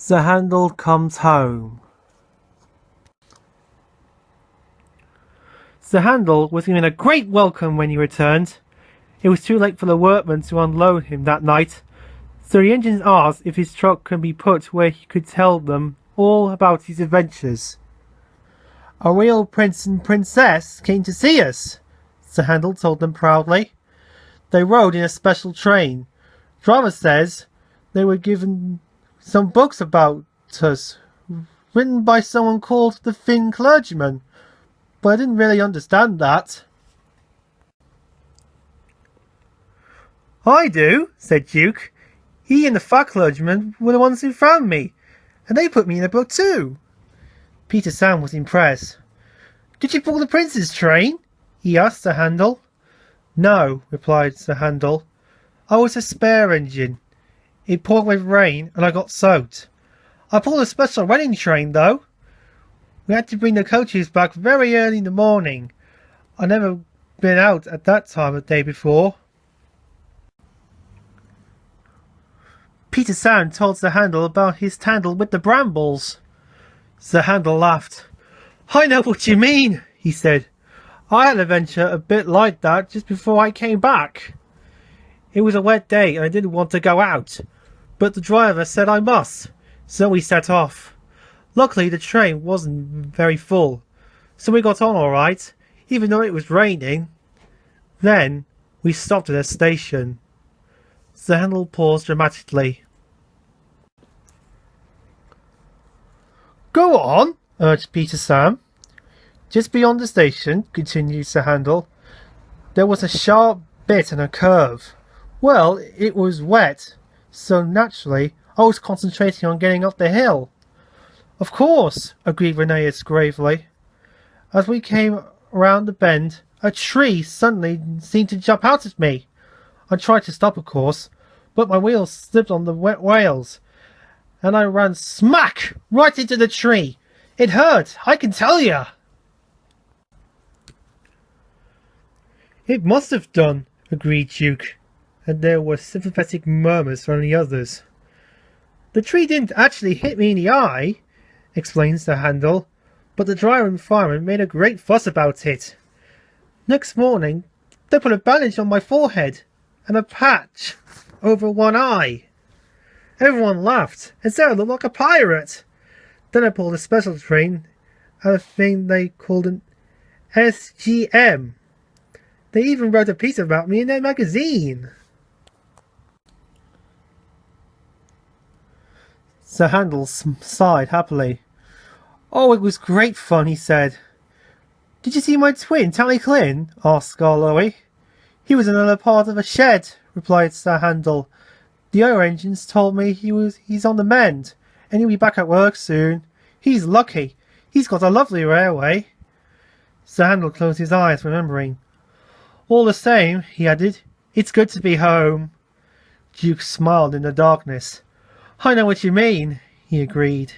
The Handel comes home. The Handel was given a great welcome when he returned. It was too late for the workmen to unload him that night, so the engine asked if his truck could be put where he could tell them all about his adventures. "A real prince and princess came to see us," the Handel told them proudly. "They rode in a special train. Driver says they were given some books about us, written by someone called the Thin Clergyman, but I didn't really understand that." "I do," said Duke. "He and the fat clergyman were the ones who found me, and they put me in a book too." Peter Sam was impressed. "Did you pull the prince's train?" he asked the Handel. "No," replied the Handel. "I was a spare engine. It poured with rain and I got soaked. I pulled a special wedding train though. We had to bring the coaches back very early in the morning. I'd never been out at that time of day before." Peter Sam told the Handel about his tangle with the brambles. The Handel laughed. "I know what you mean," he said. "I had an adventure a bit like that just before I came back. It was a wet day and I didn't want to go out, but the driver said I must, so we set off. Luckily the train wasn't very full, so we got on all right, even though it was raining. Then we stopped at a station." The Handel paused dramatically. "Go on," urged Peter Sam. "Just beyond the station," continued the Handel, "there was a sharp bit and a curve. Well, it was wet, so naturally I was concentrating on getting up the hill." "Of course," agreed Rheneas gravely. "As we came round the bend, a tree suddenly seemed to jump out at me. I tried to stop, of course, but my wheels slipped on the wet rails, and I ran smack right into the tree. It hurt, I can tell you." "It must have done," agreed Duke, and there were sympathetic murmurs from the others. "The tree didn't actually hit me in the eye," explains the Handel, "but the driver and fireman made a great fuss about it. Next morning they put a bandage on my forehead and a patch over one eye. Everyone laughed and said I looked like a pirate. Then I pulled a special train at a thing they called an SGM. They even wrote a piece about me in their magazine." The Handel sighed happily. "Oh, it was great fun," he said. "Did you see my twin, Tally Clin?" asked Garlowe. "He was in another part of a shed," replied Sir Handel. "The other engines told me he's on the mend, and he'll be back at work soon. He's lucky. He's got a lovely railway." Sir Handel closed his eyes, remembering. "All the same," he added, "it's good to be home." Duke smiled in the darkness. "I know what you mean," he agreed.